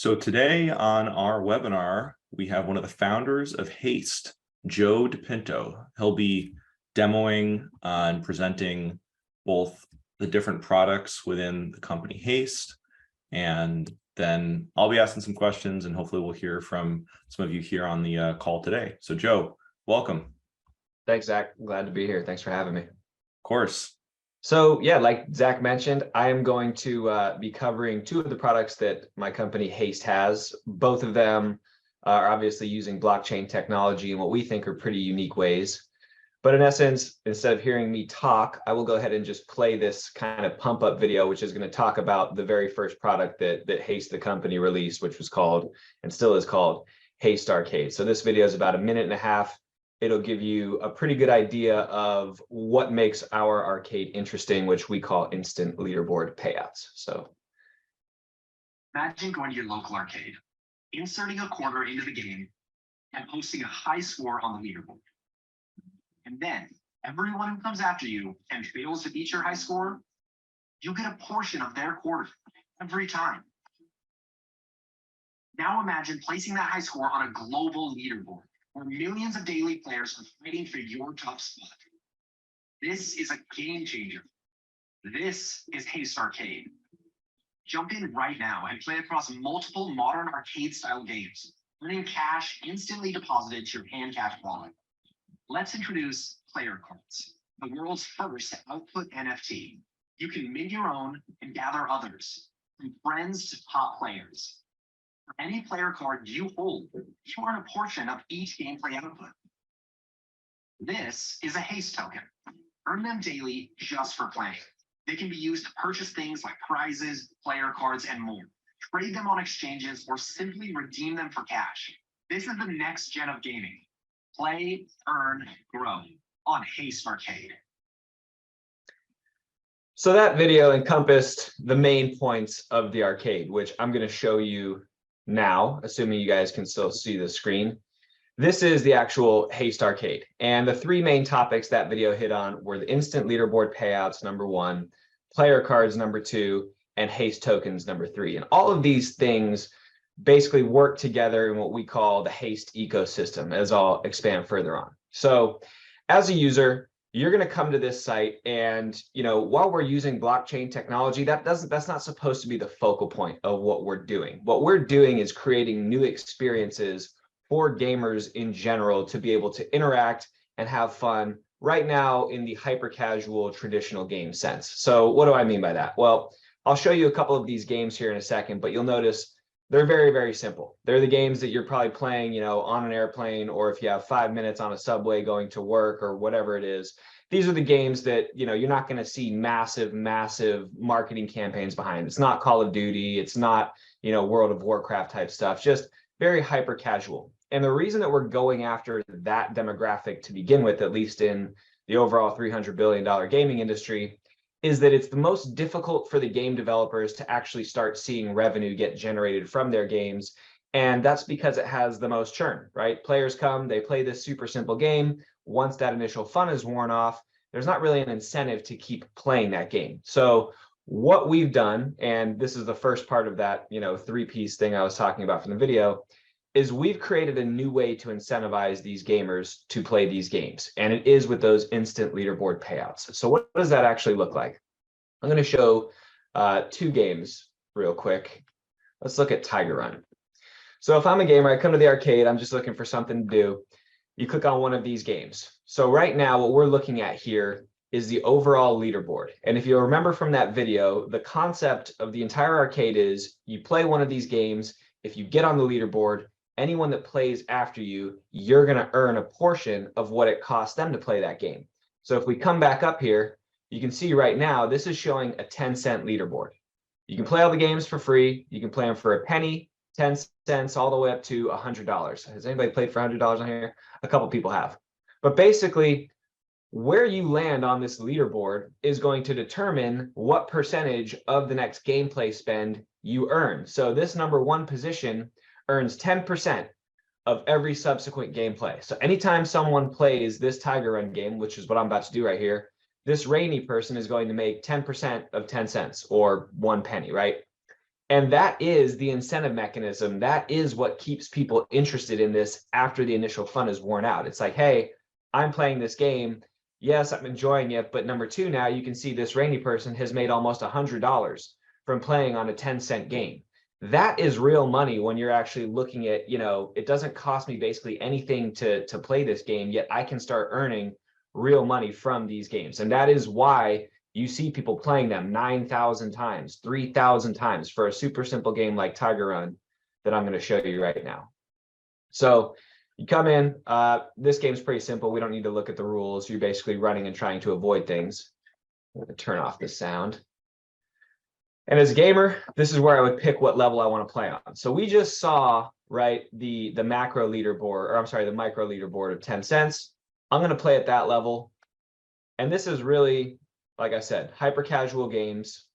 So today on our webinar, we have one of the founders of Haste, Joe Pinto. He'll be demoing and presenting both the different products within the company Haste, and then I'll be asking some questions, and hopefully we'll hear from some of you here on the call today. So Joe, welcome. Thanks, Zach. Glad to be here. Thanks for having me. Of course. So yeah, like Zach mentioned, I am going to be covering two of the products that my company Haste has. Both of them are obviously using blockchain technology in what we think are pretty unique ways. But in essence, instead of hearing me talk, I will go ahead and just play this kind of pump up video, which is going to talk about the very first product that Haste, the company, released, which was called and still is called Haste Arcade. So this video is about 1.5 minutes. It'll give you a pretty good idea of what makes our arcade interesting, which we call Instant Leaderboard Payouts. So imagine going to your local arcade, inserting a quarter into the game, and posting a high score on the leaderboard. And then everyone who comes after you and fails to beat your high score, you get a portion of their quarter every time. Now imagine placing that high score on a global leaderboard, where millions of daily players are fighting for your top spot. This is a game changer. This is Haste Arcade. Jump in right now and play across multiple modern arcade-style games, earning cash instantly deposited to your hand cash wallet. Let's introduce player cards, the world's first output NFT. You can mint your own and gather others, from friends to top players. For any player card you hold, you earn a portion of each gameplay output. This is a Haste token. Earn them daily just for playing. They can be used to purchase things like prizes, player cards, and more. Trade them on exchanges or simply redeem them for cash. This is the next gen of gaming. Play, earn, grow on Haste Arcade. So that video encompassed the main points of the arcade, which I'm going to show you now, assuming you guys can still see the screen. This is the actual Haste Arcade. And the three main topics that video hit on were the Instant Leaderboard Payouts, #1, player cards, #2, and Haste tokens, #3. And all of these things basically work together in what we call the Haste ecosystem, as I'll expand further on. So as a user, you're going to come to this site, and while we're using blockchain technology, that's not supposed to be the focal point of what we're doing. What we're doing is creating new experiences for gamers in general to be able to interact and have fun right now in the hyper casual traditional game sense. So what do I mean by that? Well, I'll show you a couple of these games here in a second, but you'll notice they're very, very simple. They're the games that you're probably playing, on an airplane, or if you have 5 minutes on a subway going to work or whatever it is. These are the games that, you're not going to see massive marketing campaigns behind. It's not Call of Duty. It's not, World of Warcraft type stuff, just very hyper casual. And the reason that we're going after that demographic to begin with, at least in the overall $300 billion gaming industry, is that it's the most difficult for the game developers to actually start seeing revenue get generated from their games. And that's because it has the most churn, right? Players come, they play this super simple game. Once that initial fun is worn off, there's not really an incentive to keep playing that game. So what we've done, and this is the first part of that, three-piece thing I was talking about from the video, is we've created a new way to incentivize these gamers to play these games. And it is with those instant leaderboard payouts. So what does that actually look like? I'm going to show two games real quick. Let's look at Tiger Run. So if I'm a gamer, I come to the arcade, I'm just looking for something to do. You click on one of these games. So right now, what we're looking at here is the overall leaderboard. And if you remember from that video, the concept of the entire arcade is you play one of these games. If you get on the leaderboard, anyone that plays after you, you're going to earn a portion of what it costs them to play that game. So if we come back up here, you can see right now, this is showing a 10-cent leaderboard. You can play all the games for free. You can play them for a penny, 10 cents, all the way up to $100. Has anybody played for $100 on here? A couple people have. But basically, where you land on this leaderboard is going to determine what percentage of the next gameplay spend you earn. So this #1 position earns 10% of every subsequent gameplay. So anytime someone plays this Tiger Run game, which is what I'm about to do right here, this rainy person is going to make 10% of 10 cents or 1 penny, right? And that is the incentive mechanism. That is what keeps people interested in this after the initial fun is worn out. It's like, hey, I'm playing this game. Yes, I'm enjoying it. But number two, now you can see this rainy person has made almost $100 from playing on a 10-cent game. That is real money when you're actually looking at, it doesn't cost me basically anything to play this game, yet I can start earning real money from these games. And that is why you see people playing them 9,000 times, 3,000 times for a super simple game like Tiger Run that I'm going to show you right now. So you come in, this game's pretty simple. We don't need to look at the rules. You're basically running and trying to avoid things. I'm going to turn off the sound. And as a gamer, this is where I would pick what level I want to play on. So we just saw, right, the macro leaderboard, or I'm sorry, the micro leaderboard of 10 cents. I'm going to play at that level. And this is really, like I said, hyper casual games,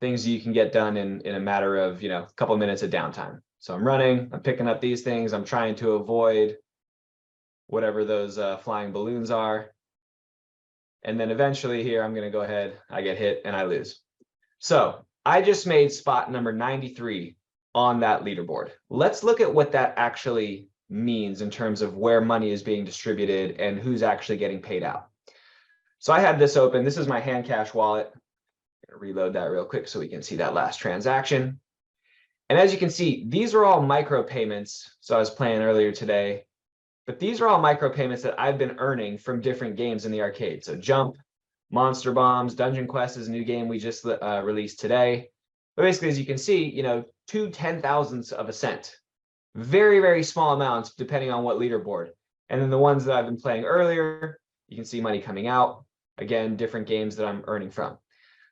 things you can get done in a matter of, a couple of minutes of downtime. So I'm running, I'm picking up these things. I'm trying to avoid whatever those flying balloons are. And then eventually here, I'm going to go ahead, I get hit and I lose. So I just made spot number 93 on that leaderboard. Let's look at what that actually means in terms of where money is being distributed and who's actually getting paid out. So I had this open. This is my hand cash wallet. I'm going to reload that real quick so we can see that last transaction. And as you can see, these are all micro payments. So I was playing earlier today, but these are all micro payments that I've been earning from different games in the arcade. So Jump, Monster Bombs, Dungeon Quest is a new game we just released today. But basically, as you can see, 2 10,000ths of a cent. Very, very small amounts depending on what leaderboard. And then the ones that I've been playing earlier, you can see money coming out. Again, different games that I'm earning from.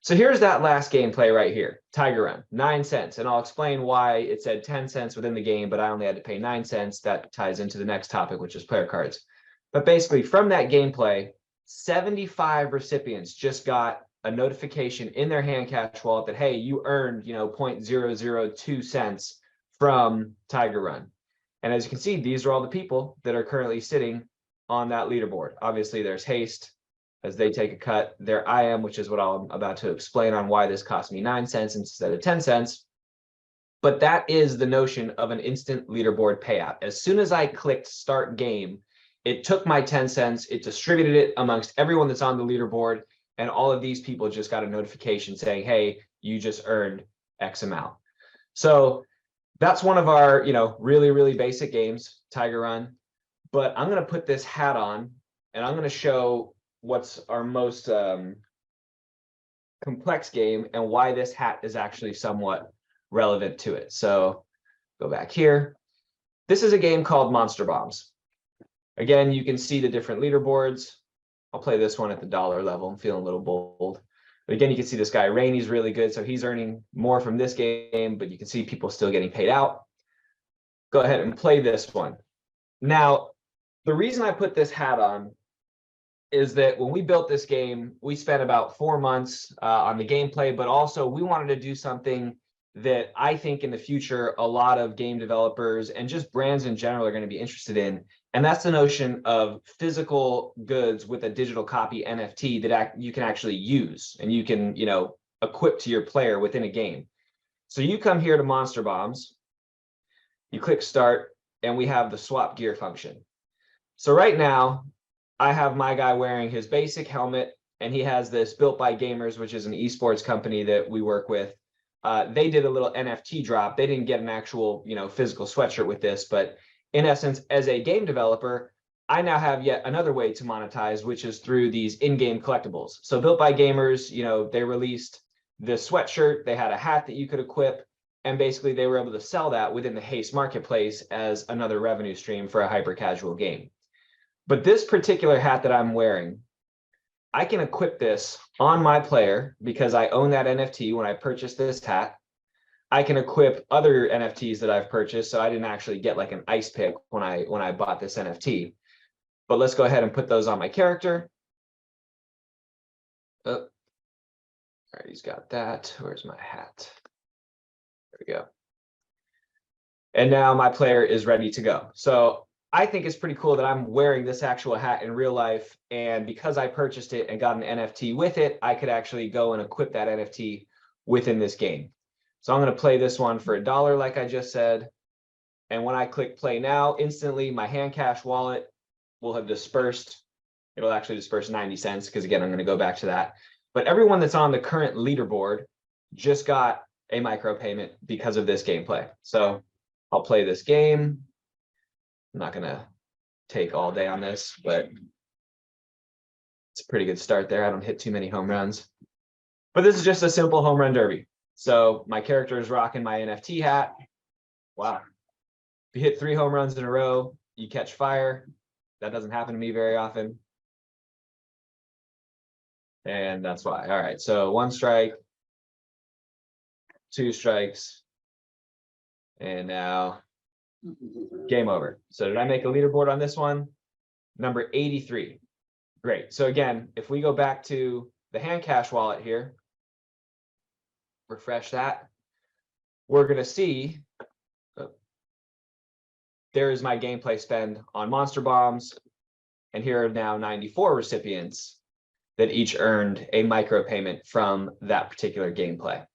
So here's that last gameplay right here, Tiger Run, 9 cents. And I'll explain why it said 10 cents within the game, but I only had to pay 9 cents. That ties into the next topic, which is player cards. But basically from that gameplay, 75 recipients just got a notification in their hand cash wallet that, hey, you earned, 0.002 cents from Tiger Run. And as you can see, these are all the people that are currently sitting on that leaderboard. Obviously there's Haste, as they take a cut. There I am, which is what I'm about to explain on why this cost me 9 cents instead of 10 cents. But that is the notion of an instant leaderboard payout. As soon as I clicked start game, it took my 10 cents, it distributed it amongst everyone that's on the leaderboard, and all of these people just got a notification saying, hey, you just earned X amount. So that's one of our, really, really basic games, Tiger Run. But I'm going to put this hat on, and I'm going to show what's our most complex game and why this hat is actually somewhat relevant to it. So go back here. This is a game called Monster Bombs. Again, you can see the different leaderboards. I'll play this one at the dollar level. I'm feeling a little bold. But again, you can see this guy, Rainy's really good. So he's earning more from this game, but you can see people still getting paid out. Go ahead and play this one. Now, the reason I put this hat on is that when we built this game, we spent about 4 months on the gameplay, but also we wanted to do something that I think in the future, a lot of game developers and just brands in general are going to be interested in. And that's the notion of physical goods with a digital copy NFT that you can actually use and you can, equip to your player within a game. So you come here to Monster Bombs, you click start, and we have the swap gear function. So right now, I have my guy wearing his basic helmet, and he has this Built by Gamers, which is an esports company that we work with. They did a little NFT drop. They didn't get an actual, physical sweatshirt with this, but in essence, as a game developer, I now have yet another way to monetize, which is through these in-game collectibles. So Built by Gamers, they released this sweatshirt. They had a hat that you could equip, and basically they were able to sell that within the Haste marketplace as another revenue stream for a hyper casual game. But this particular hat that I'm wearing, I can equip this on my player because I own that NFT when I purchased this hat. I can equip other NFTs that I've purchased. So I didn't actually get like an ice pick when I bought this NFT. But let's go ahead and put those on my character. Oh, all right, he's got that. Where's my hat? There we go. And now my player is ready to go. So I think it's pretty cool that I'm wearing this actual hat in real life. And because I purchased it and got an NFT with it, I could actually go and equip that NFT within this game. So I'm going to play this one for $1, like I just said. And when I click play now, instantly my hand cash wallet will have dispersed. It'll actually disperse 90 cents because, again, I'm going to go back to that. But everyone that's on the current leaderboard just got a micropayment because of this gameplay. So I'll play this game. I'm not going to take all day on this, but it's a pretty good start there. I don't hit too many home runs. But this is just a simple home run derby. So my character is rocking my NFT hat. Wow. If you hit 3 home runs in a row, you catch fire. That doesn't happen to me very often. And that's why. All right, so 1 strike, 2 strikes, and now game over. So did I make a leaderboard on this one? Number 83. Great. So again, if we go back to the hand cash wallet here, refresh that, we're going to see there is my gameplay spend on monster bombs. And here are now 94 recipients that each earned a micropayment from that particular gameplay.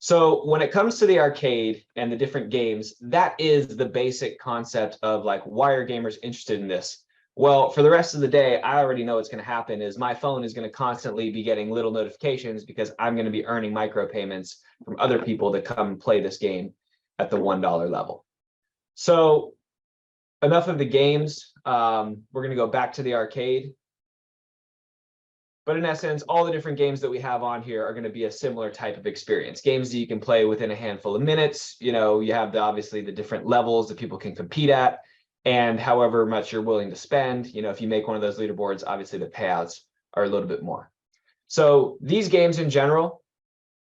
So when it comes to the arcade and the different games, that is the basic concept of like, why are gamers interested in this? Well, for the rest of the day, I already know what's going to happen is my phone is going to constantly be getting little notifications because I'm going to be earning micropayments from other people that come and play this game at the $1 level. So enough of the games. We're going to go back to the arcade. But in essence, all the different games that we have on here are going to be a similar type of experience. Games that you can play within a handful of minutes. You know, you have obviously the different levels that people can compete at, and however much you're willing to spend. You know, if you make one of those leaderboards, obviously the payouts are a little bit more. So these games in general,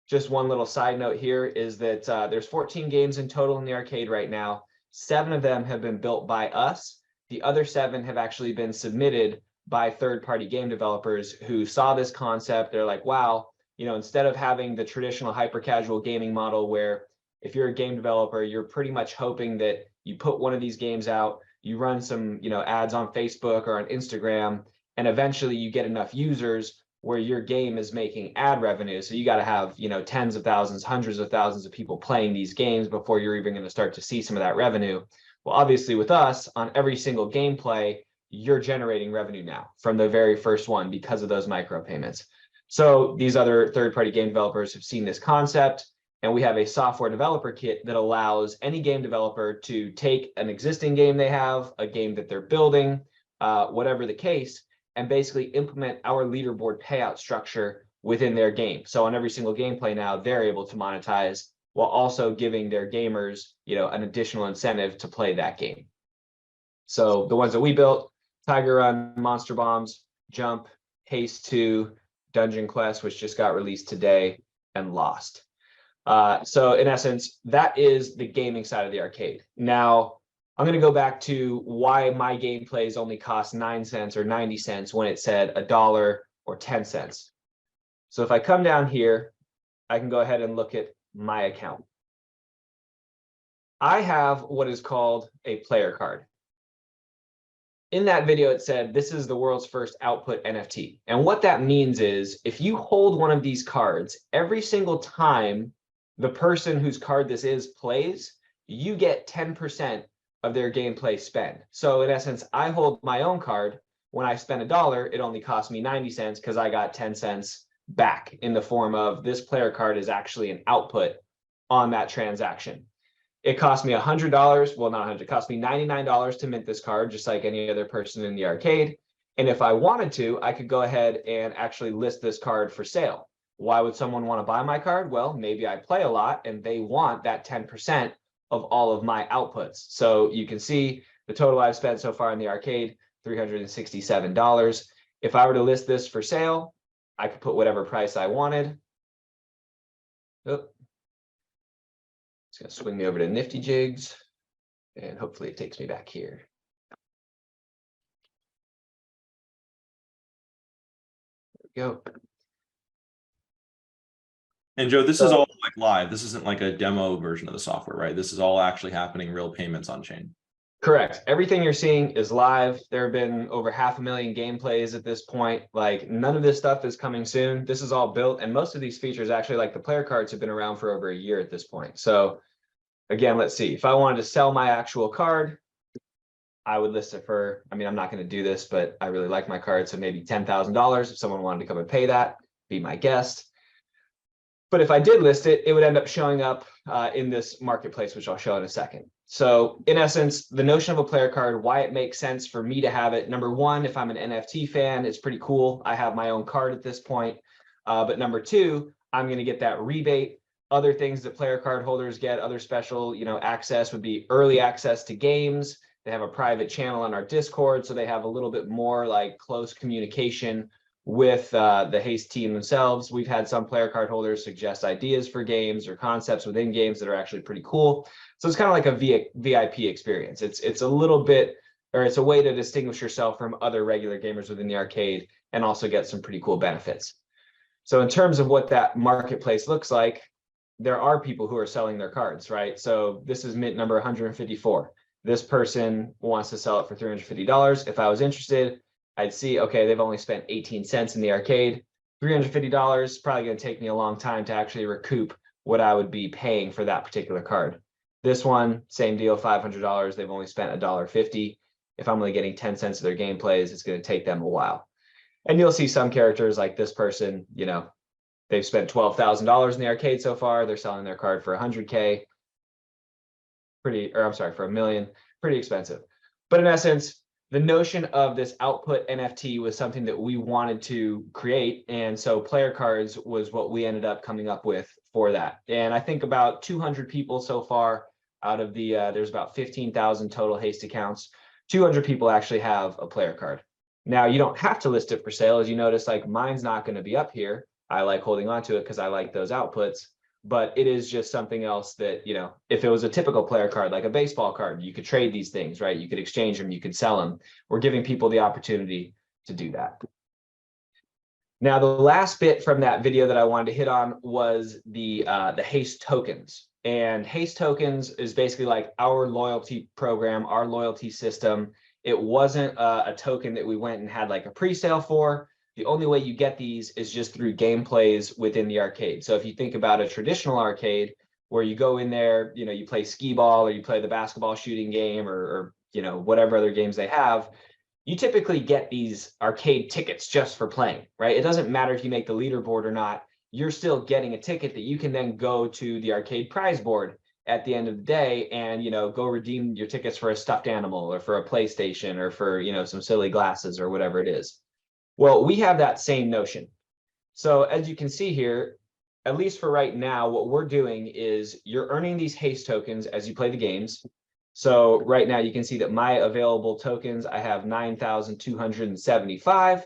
just one little side note here is that there's 14 games in total in the arcade right now. 7 of them have been built by us. The other 7 have actually been submitted by third-party game developers who saw this concept. They're like, wow, you know, instead of having the traditional hyper-casual gaming model where if you're a game developer, you're pretty much hoping that you put one of these games out, you run some, you know, ads on Facebook or on Instagram, and eventually you get enough users where your game is making ad revenue. So you got to have, you know, tens of thousands, hundreds of thousands of people playing these games before you're even going to start to see some of that revenue. Well, obviously with us, on every single gameplay, you're generating revenue now from the very first one because of those micropayments. So these other third-party game developers have seen this concept, and we have a software developer kit that allows any game developer to take an existing game they have, a game that they're building, whatever the case, and basically implement our leaderboard payout structure within their game. So on every single gameplay now, they're able to monetize while also giving their gamers, you know, an additional incentive to play that game. So the ones that we built, Tiger Run, Monster Bombs, Jump, Haste 2, Dungeon Quest, which just got released today, and Lost. So in essence, that is the gaming side of the arcade. Now, I'm going to go back to why my gameplays only cost 9 cents or 90 cents when it said $1 or 10 cents. So if I come down here, I can go ahead and look at my account. I have what is called a player card. In that video, it said, this is the world's first output NFT. And what that means is if you hold one of these cards, every single time the person whose card this is plays, you get 10% of their gameplay spend. So in essence, I hold my own card. When I spend $1, it only cost me 90 cents because I got 10 cents back in the form of this player card is actually an output on that transaction. It cost me $100. Well, not 100. It cost me $99 to mint this card, just like any other person in the arcade. And if I wanted to, I could go ahead and actually list this card for sale. Why would someone want to buy my card? Well, maybe I play a lot and they want that 10% of all of my outputs. So you can see the total I've spent so far in the arcade, $367. If I were to list this for sale, I could put whatever price I wanted. Oh. It's going to swing me over to Nifty Jigs, and hopefully it takes me back here. There we go. And Joe, this is all like live. This isn't like a demo version of the software, right? This is all actually happening, real payments on chain. Correct. Everything you're seeing is live. There have been over 500,000 gameplays at this point. Like none of this stuff is coming soon. This is all built, and most of these features actually, like the player cards, have been around for over a year at this point. So again, let's see. If I wanted to sell my actual card, I would list it for, I mean, I'm not going to do this, but I really like my card. So maybe $10,000. If someone wanted to come and pay that, be my guest. But if I did list it, it would end up showing up in this marketplace, which I'll show in a second. So in essence, the notion of a player card, why it makes sense for me to have it. Number one, if I'm an NFT fan, it's pretty cool. I have my own card at this point. But number two, I'm going to get that rebate. Other things that player card holders get, other special, access would be early access to games. They have a private channel on our Discord, so they have a little bit more like close communication with the Haste team themselves. We've had some player card holders suggest ideas for games or concepts within games that are actually pretty cool. So it's kind of like a VIP experience. It's a little bit, or it's a way to distinguish yourself from other regular gamers within the arcade and also get some pretty cool benefits. So in terms of what that marketplace looks like, there are people who are selling their cards, right? So this is mint number 154. This person wants to sell it for $350. If I was interested, I'd see, okay, they've only spent 18 cents in the arcade. $350, probably going to take me a long time to actually recoup what I would be paying for that particular card. This one, same deal, $500. They've only spent $1.50. If I'm only getting 10 cents of their gameplays, it's going to take them a while. And you'll see some characters like this person, they've spent $12,000 in the arcade so far. They're selling their card for 100K. For $1 million, pretty expensive. But in essence, the notion of this output NFT was something that we wanted to create. And so player cards was what we ended up coming up with for that. And I think about 200 people so far out of the, there's about 15,000 total Haste accounts. 200 people actually have a player card. Now, you don't have to list it for sale. As you notice, like mine's not going to be up here. I like holding on to it because I like those outputs. But it is just something else that, if it was a typical player card, like a baseball card, you could trade these things, right? You could exchange them, you could sell them. We're giving people the opportunity to do that. Now, the last bit from that video that I wanted to hit on was the Haste tokens. And Haste tokens is basically like our loyalty program, our loyalty system. It wasn't a token that we went and had like a pre-sale for. The only way you get these is just through gameplays within the arcade. So if you think about a traditional arcade where you go in there, you play skee ball or you play the basketball shooting game or whatever other games they have, you typically get these arcade tickets just for playing, right? It doesn't matter if you make the leaderboard or not, you're still getting a ticket that you can then go to the arcade prize board at the end of the day and, go redeem your tickets for a stuffed animal or for a PlayStation or for, some silly glasses or whatever it is. Well, we have that same notion. So as you can see here, at least for right now, what we're doing is you're earning these Haste tokens as you play the games. So right now you can see that my available tokens, I have 9,275.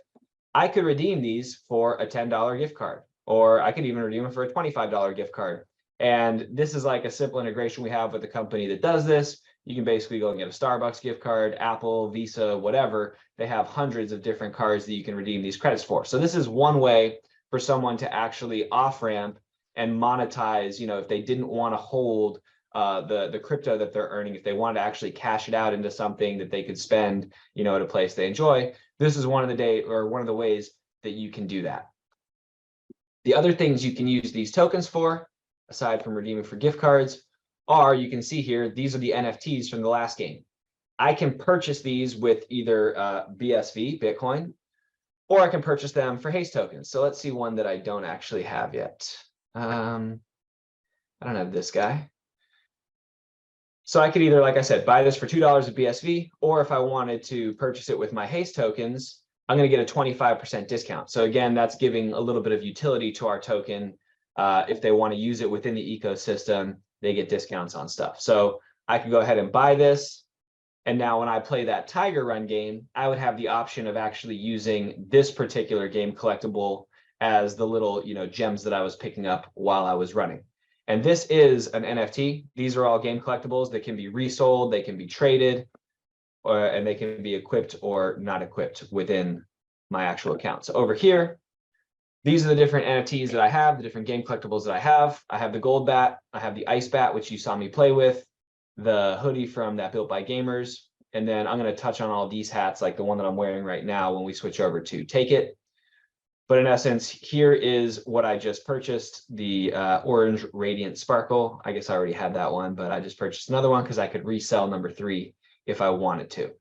I could redeem these for a $10 gift card, or I could even redeem them for a $25 gift card. And this is like a simple integration we have with the company that does this. You can basically go and get a Starbucks gift card, Apple, Visa, whatever. They have hundreds of different cards that you can redeem these credits for. So this is one way for someone to actually off-ramp and monetize, if they didn't want to hold the crypto that they're earning, if they wanted to actually cash it out into something that they could spend, at a place they enjoy. This is one of the ways that you can do that. The other things you can use these tokens for, aside from redeeming for gift cards, you can see here, these are the NFTs from the last game. I can purchase these with either BSV, Bitcoin, or I can purchase them for Haste tokens. So let's see one that I don't actually have yet. I don't have this guy. So I could either, like I said, buy this for $2 of BSV, or if I wanted to purchase it with my Haste tokens, I'm going to get a 25% discount. So again, that's giving a little bit of utility to our token. If they want to use it within the ecosystem, they get discounts on stuff. So I could go ahead and buy this. And now when I play that Tiger Run game, I would have the option of actually using this particular game collectible as the little, gems that I was picking up while I was running. And this is an NFT. These are all game collectibles that can be resold, they can be traded, and they can be equipped or not equipped within my actual account. So over here, these are the different NFTs that I have, the different game collectibles that I have. I have the gold bat, I have the ice bat, which you saw me play with. the hoodie from that Built by Gamers. And then I'm going to touch on all these hats, like the one that I'm wearing right now when we switch over to Take It. But in essence, here is what I just purchased, the Orange Radiant Sparkle. I guess I already had that one, but I just purchased another one because I could resell number 3 if I wanted to.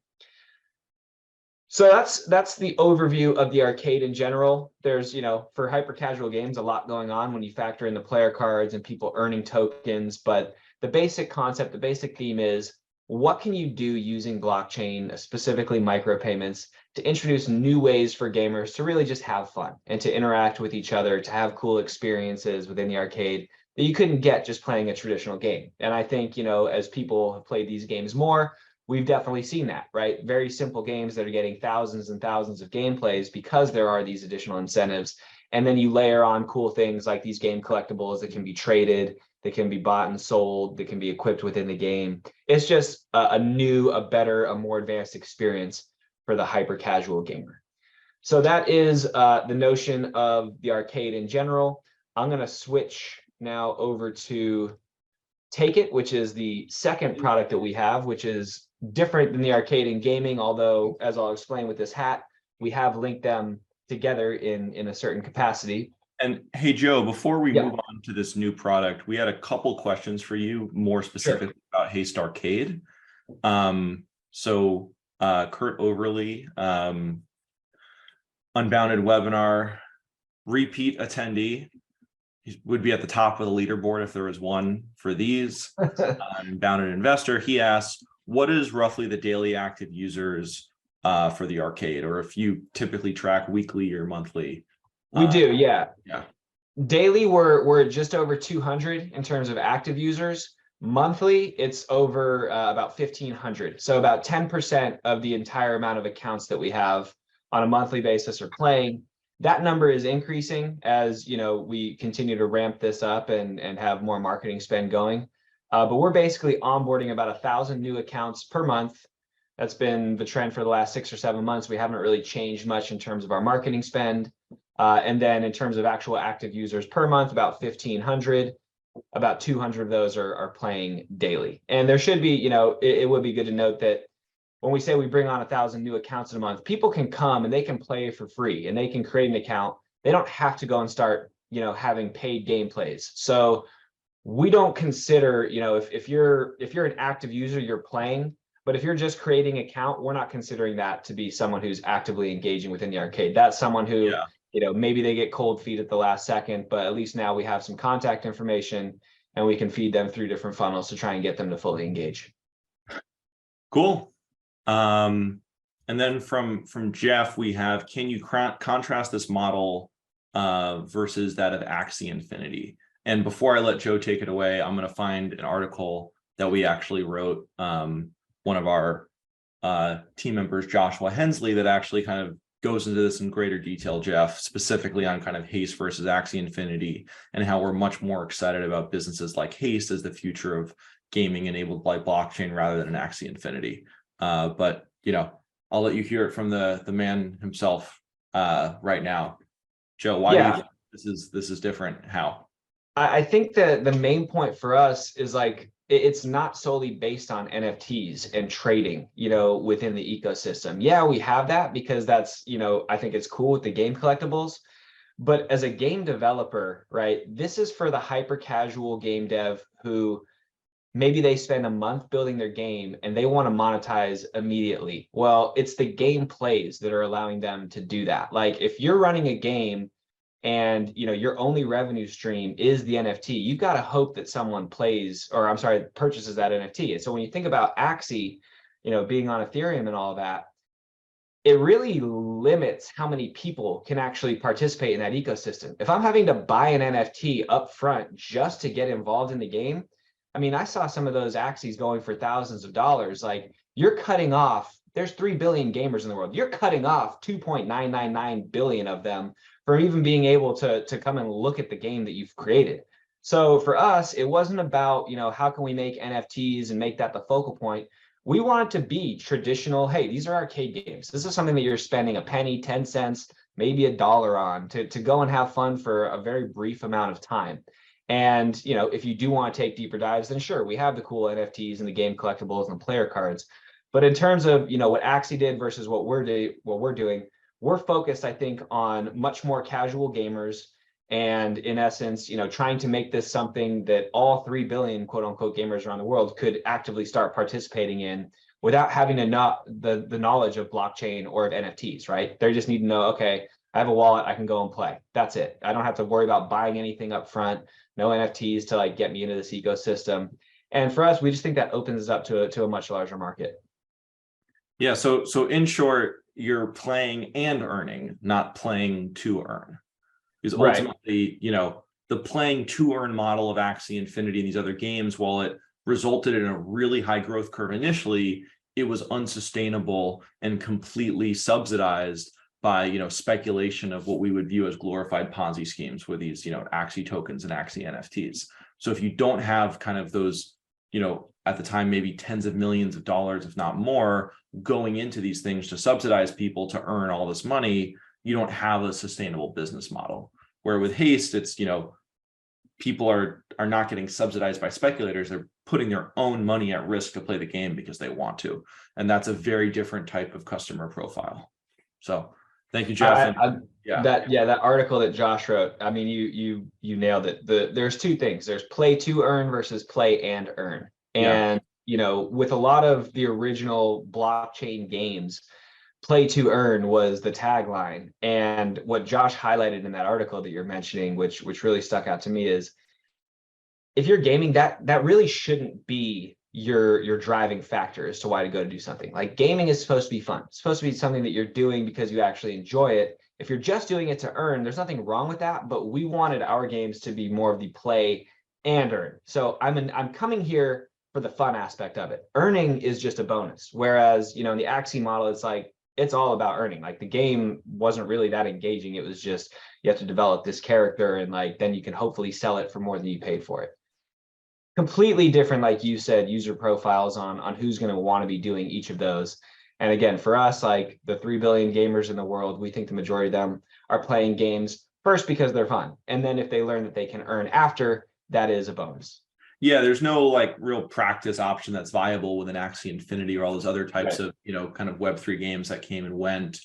So that's the overview of the arcade in general. There's, for hyper casual games, a lot going on when you factor in the player cards and people earning tokens. But the basic concept, the basic theme is, what can you do using blockchain, specifically micropayments, to introduce new ways for gamers to really just have fun and to interact with each other, to have cool experiences within the arcade that you couldn't get just playing a traditional game. And I think, as people have played these games more, we've definitely seen that, right? Very simple games that are getting thousands and thousands of gameplays because there are these additional incentives. And then you layer on cool things like these game collectibles that can be traded, that can be bought and sold, that can be equipped within the game. It's just a new, a better, a more advanced experience for the hyper casual gamer. So that is the notion of the arcade in general. I'm going to switch now over to Take It, which is the second product that we have, which is different than the arcade and gaming, although, as I'll explain with this hat, we have linked them together in a certain capacity. And hey, Joe, before we move on to this new product, we had a couple questions for you, more specifically about Haste Arcade. So Kurt Overly, Unbounded webinar, repeat attendee. He would be at the top of the leaderboard if there was one for these. Unbounded investor, he asks, what is roughly the daily active users for the arcade, or if you typically track weekly or monthly? We do, yeah. Yeah. Daily, we're just over 200 in terms of active users. Monthly, it's over about 1,500. So about 10% of the entire amount of accounts that we have on a monthly basis are playing. That number is increasing as we continue to ramp this up and have more marketing spend going. But we're basically onboarding about 1,000 new accounts per month. That's been the trend for the last 6 or 7 months. We haven't really changed much in terms of our marketing spend. And then in terms of actual active users per month, about 1,500, about 200 of those are playing daily. And there should be, it would be good to note that when we say we bring on 1,000 new accounts in a month, people can come and they can play for free and they can create an account. They don't have to go and start, having paid gameplays. So we don't consider, if you're an active user, you're playing. But if you're just creating an account, we're not considering that to be someone who's actively engaging within the arcade. That's someone who, maybe they get cold feet at the last second, but at least now we have some contact information and we can feed them through different funnels to try and get them to fully engage. Cool. And then from Jeff, we have, can you contrast this model versus that of Axie Infinity? And before I let Joe take it away, I'm going to find an article that we actually wrote, one of our team members, Joshua Hensley, that actually kind of goes into this in greater detail, Jeff, specifically on kind of Haste versus Axie Infinity and how we're much more excited about businesses like Haste as the future of gaming enabled by blockchain rather than an Axie Infinity. But, I'll let you hear it from the man himself right now. Joe, why do you think this is different? How? I think that the main point for us is it's not solely based on NFTs and trading, within the ecosystem. Yeah, we have that because that's, I think it's cool with the game collectibles. But as a game developer, right, this is for the hyper casual game dev who maybe they spend a month building their game and they want to monetize immediately. Well, it's the game plays that are allowing them to do that. Like if you're running a game and your only revenue stream is the NFT, you've got to hope that someone purchases that NFT. And so when you think about Axie, being on Ethereum and all that, it really limits how many people can actually participate in that ecosystem. If I'm having to buy an NFT up front just to get involved in the game, I mean, I saw some of those Axies going for thousands of dollars. Like you're cutting off, there's 3 billion gamers in the world. You're cutting off 2.999 billion of them from even being able to come and look at the game that you've created. So for us, it wasn't about, how can we make NFTs and make that the focal point. We want it to be traditional. Hey, these are arcade games. This is something that you're spending a penny, 10 cents, maybe $1 on to go and have fun for a very brief amount of time. And, if you do want to take deeper dives, then sure, we have the cool NFTs and the game collectibles and the player cards. But in terms of, what Axie did versus what we're doing, we're focused, I think, on much more casual gamers. And in essence, trying to make this something that all 3 billion quote unquote gamers around the world could actively start participating in without having to the knowledge of blockchain or of NFTs, right? They just need to know, okay, I have a wallet, I can go and play. That's it. I don't have to worry about buying anything up front, no NFTs to like get me into this ecosystem. And for us, we just think that opens us up to a much larger market. Yeah. So in short, you're playing and earning, not playing to earn. Because ultimately, the playing to earn model of Axie Infinity and these other games, while it resulted in a really high growth curve initially, it was unsustainable and completely subsidized by, speculation of what we would view as glorified Ponzi schemes with these, Axie tokens and Axie NFTs. So if you don't have kind of those, at the time, maybe tens of millions of dollars, if not more, going into these things to subsidize people to earn all this money, you don't have a sustainable business model. Where with Haste, it's, people are not getting subsidized by speculators. They're putting their own money at risk to play the game because they want to. And that's a very different type of customer profile. So thank you, Jeff. That article that Josh wrote, I mean, you nailed it. There's two things. There's play to earn versus play and earn. And, with a lot of the original blockchain games, play to earn was the tagline. And what Josh highlighted in that article that you're mentioning, which really stuck out to me, is if you're gaming, that really shouldn't be your driving factor as to why to go to do something. Like, gaming is supposed to be fun. It's supposed to be something that you're doing because you actually enjoy it. If you're just doing it to earn, there's nothing wrong with that, but we wanted our games to be more of the play and earn. So I'm coming here for the fun aspect of it. Earning is just a bonus. Whereas, in the Axie model, it's like, it's all about earning. Like, the game wasn't really that engaging. It was just, you have to develop this character and then you can hopefully sell it for more than you paid for it. Completely different, like you said, user profiles on who's going to want to be doing each of those. And again, for us, like the 3 billion gamers in the world, we think the majority of them are playing games first because they're fun. And then if they learn that they can earn after, that is a bonus. Yeah, there's no real practice option that's viable with an Axie Infinity or all those other types of, kind of Web3 games that came and went,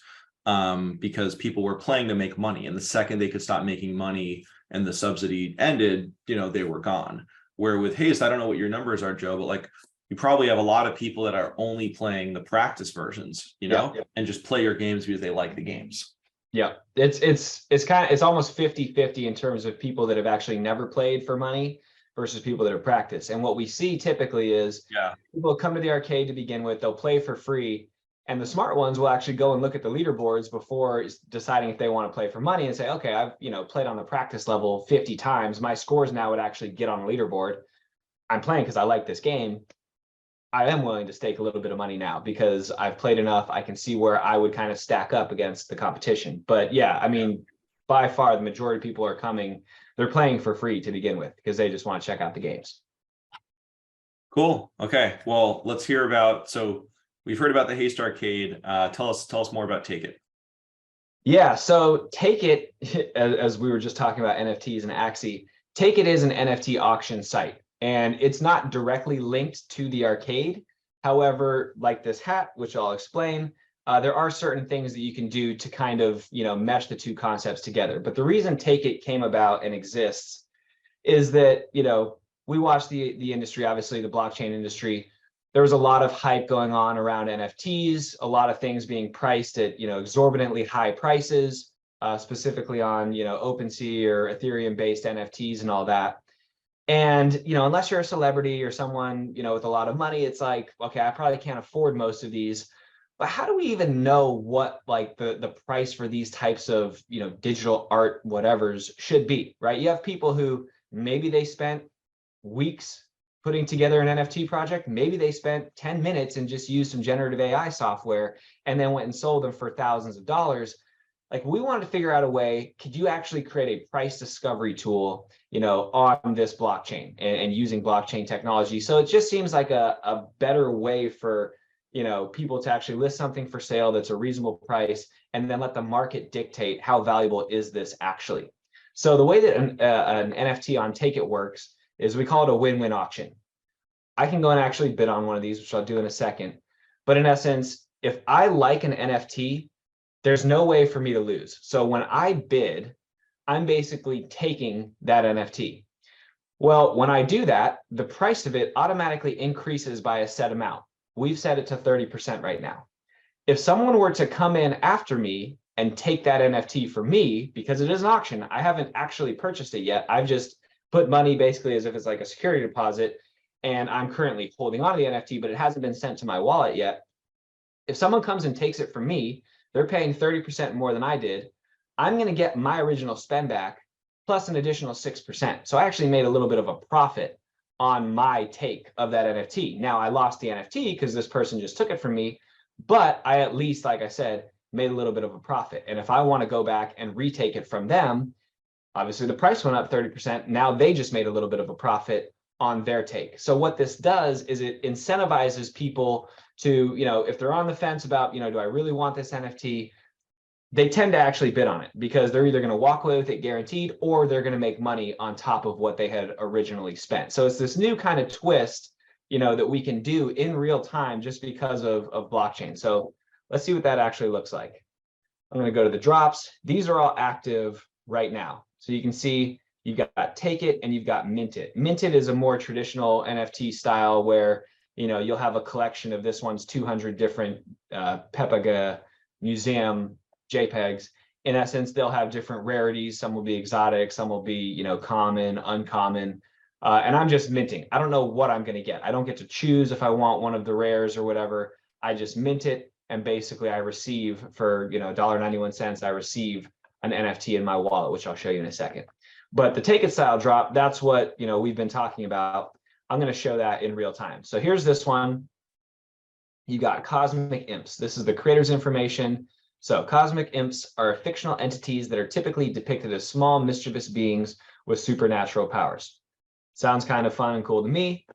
because people were playing to make money. And the second they could stop making money and the subsidy ended, they were gone. Where with Haste, I don't know what your numbers are, Joe, but you probably have a lot of people that are only playing the practice versions, and just play your games because they like the games. Yeah, it's almost 50-50 in terms of people that have actually never played for money versus people that are practice. And what we see typically is people come to the arcade to begin with, they'll play for free, and the smart ones will actually go and look at the leaderboards before deciding if they want to play for money and say, okay, I've played on the practice level 50 times. My scores now would actually get on a leaderboard. I'm playing because I like this game. I am willing to stake a little bit of money now because I've played enough. I can see where I would kind of stack up against the competition. But yeah, I mean, by far the majority of people are coming, they're playing for free to begin with because they just want to check out the games. Cool. Okay. Well, let's hear about, so we've heard about the Haste Arcade. Tell us more about Take It. Yeah, so Take It, as we were just talking about NFTs and Axie, Take It is an NFT auction site, and it's not directly linked to the arcade. However, like this hat, which I'll explain, there are certain things that you can do to kind of, mesh the two concepts together. But the reason Take It came about and exists is that, we watched the industry, obviously the blockchain industry. There was a lot of hype going on around NFTs, a lot of things being priced at, exorbitantly high prices, specifically on, OpenSea or Ethereum-based NFTs and all that. And, unless you're a celebrity or someone, with a lot of money, it's like, okay, I probably can't afford most of these. But how do we even know what the price for these types of, digital art whatevers should be, right? You have people who maybe they spent weeks putting together an NFT project. Maybe they spent 10 minutes and just used some generative AI software and then went and sold them for thousands of dollars. Like, we wanted to figure out a way, could you actually create a price discovery tool, on this blockchain and using blockchain technology? So it just seems like a better way for, people to actually list something for sale that's a reasonable price and then let the market dictate how valuable is this actually. So the way that an NFT on Take It works is we call it a win-win auction. I can go and actually bid on one of these, which I'll do in a second. But in essence, if I like an NFT, there's no way for me to lose. So when I bid, I'm basically taking that NFT. Well, when I do that, the price of it automatically increases by a set amount. We've set it to 30% right now. If someone were to come in after me and take that NFT for me, because it is an auction, I haven't actually purchased it yet. I've just put money basically as if it's like a security deposit, and I'm currently holding on to the NFT, but it hasn't been sent to my wallet yet. If someone comes and takes it from me, they're paying 30% more than I did. I'm going to get my original spend back plus an additional 6%. So I actually made a little bit of a profit on my take of that NFT. Now I lost the NFT because this person just took it from me, but I at least, like I said, made a little bit of a profit. And if I want to go back and retake it from them, obviously the price went up 30%. Now they just made a little bit of a profit on their take. So what this does is it incentivizes people to, if they're on the fence about, do I really want this NFT? They tend to actually bid on it because they're either going to walk away with it guaranteed or they're going to make money on top of what they had originally spent. So it's this new kind of twist, that we can do in real time just because of blockchain. So let's see what that actually looks like. I'm going to go to the drops. These are all active right now. So you can see you've got Take It and you've got Mint It. Mint It is a more traditional NFT style where, you'll have a collection of this one's 200 different Pepaga museum JPEGs. In essence, they'll have different rarities. Some will be exotic, some will be, common, uncommon. And I'm just minting. I don't know what I'm going to get. I don't get to choose if I want one of the rares or whatever. I just mint it. And basically I receive for, $1.91, I receive an NFT in my wallet, which I'll show you in a second. But the Take It style drop, that's what, we've been talking about. I'm going to show that in real time. So here's this one. You got Cosmic Imps. This is the creator's information. So Cosmic Imps are fictional entities that are typically depicted as small mischievous beings with supernatural powers. Sounds kind of fun and cool to me.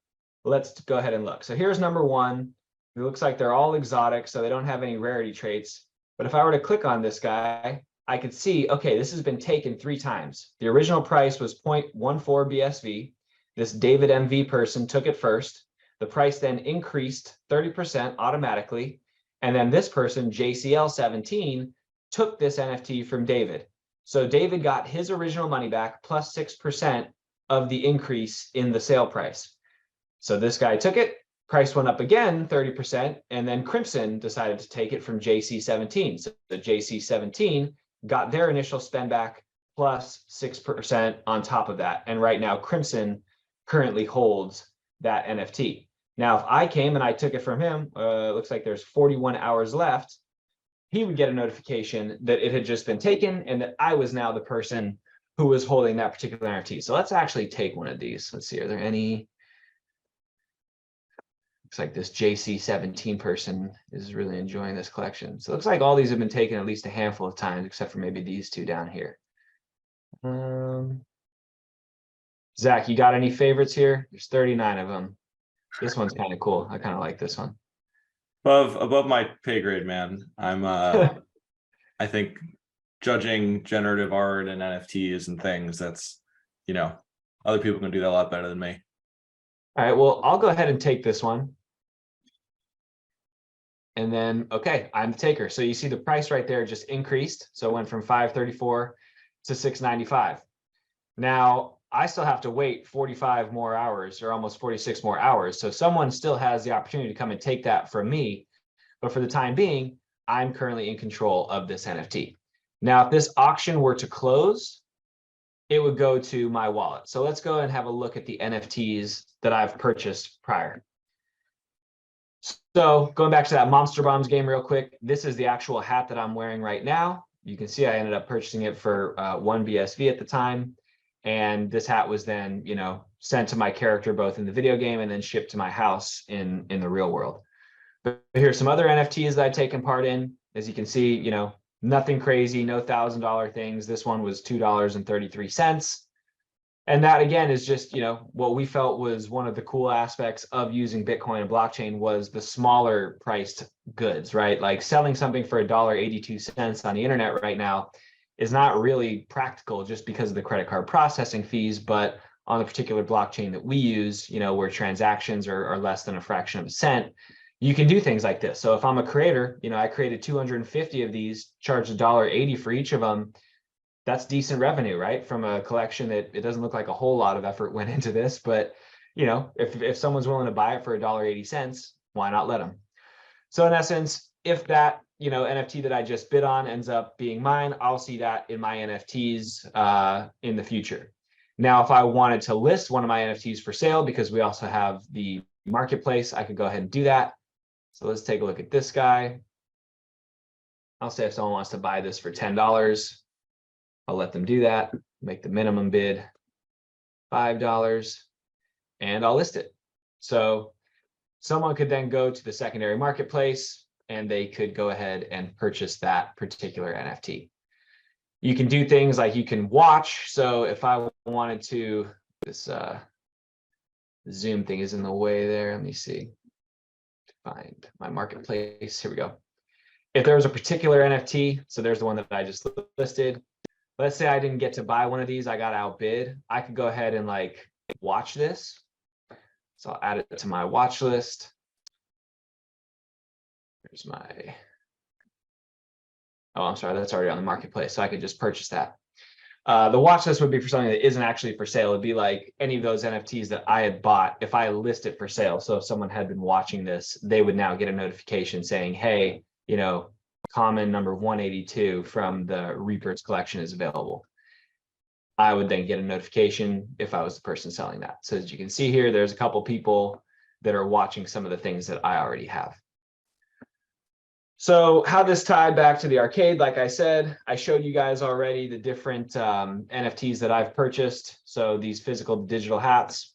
Let's go ahead and look. So here's number one. It looks like they're all exotic, so they don't have any rarity traits. But if I were to click on this guy, I could see, okay, this has been taken 3 times. The original price was 0.14 BSV. This David MV person took it first. The price then increased 30% automatically. And then this person, JCL17, took this NFT from David. So David got his original money back plus 6% of the increase in the sale price. So this guy took it, price went up again 30%, and then Crimson decided to take it from JC17. So the JC17 got their initial spend back plus 6% on top of that. And right now, Crimson currently holds that NFT. Now, if I came and I took it from him, looks like there's 41 hours left, he would get a notification that it had just been taken and that I was now the person who was holding that particular NFT. So let's actually take one of these. Let's see, are there any? Looks like this JC17 person is really enjoying this collection. So it looks like all these have been taken at least a handful of times, except for maybe these two down here. Zach, you got any favorites here? There's 39 of them. This one's kind of cool. I kind of like this one. Above my pay grade, man. I'm I think judging generative art and NFTs and things, that's, other people can do that a lot better than me. All right, well, I'll go ahead and take this one. And then, okay, I'm the taker. So you see the price right there just increased. So it went from 534 to 695. Now, I still have to wait 45 more hours or almost 46 more hours. So someone still has the opportunity to come and take that from me. But for the time being, I'm currently in control of this NFT. Now, if this auction were to close, it would go to my wallet. So let's go and have a look at the NFTs that I've purchased prior. So going back to that Monster Bombs game real quick, this is the actual hat that I'm wearing right now. You can see I ended up purchasing it for 1 BSV at the time. And this hat was then, sent to my character both in the video game and then shipped to my house in the real world. But here's some other NFTs that I've taken part in. As you can see, nothing crazy, no $1,000 things. This one was $2.33. And that again is just, what we felt was one of the cool aspects of using Bitcoin and blockchain was the smaller priced goods, right? Like selling something for $1.82 on the internet right now is not really practical just because of the credit card processing fees, but on the particular blockchain that we use, where transactions are less than a fraction of a cent, you can do things like this. So if I'm a creator, I created 250 of these, charged $1.80 for each of them. That's decent revenue, right? From a collection that it doesn't look like a whole lot of effort went into this, but if someone's willing to buy it for $1.80, why not let them? So in essence, if that NFT that I just bid on ends up being mine, I'll see that in my NFTs in the future. Now, if I wanted to list one of my NFTs for sale, because we also have the marketplace, I could go ahead and do that. So let's take a look at this guy. I'll say if someone wants to buy this for $10, I'll let them do that, make the minimum bid $5, and I'll list it. So someone could then go to the secondary marketplace and they could go ahead and purchase that particular NFT. You can do things like you can watch. So if I wanted to, this Zoom thing is in the way there. Let me see. Find my marketplace. Here we go. If there was a particular NFT, so there's the one that I just listed. Let's say I didn't get to buy one of these, I got outbid. I could go ahead and watch this. So I'll add it to my watch list. Here's my, oh, I'm sorry, that's already on the marketplace. So I could just purchase that. The watch list would be for something that isn't actually for sale. It'd be like any of those NFTs that I had bought if I list it for sale. So if someone had been watching this, they would now get a notification saying, hey, common number 182 from the Reaper's collection is available. I would then get a notification if I was the person selling that. So as you can see here, there's a couple people that are watching some of the things that I already have. So how this tied back to the arcade, like I said, I showed you guys already the different NFTs that I've purchased. So these physical to digital hats,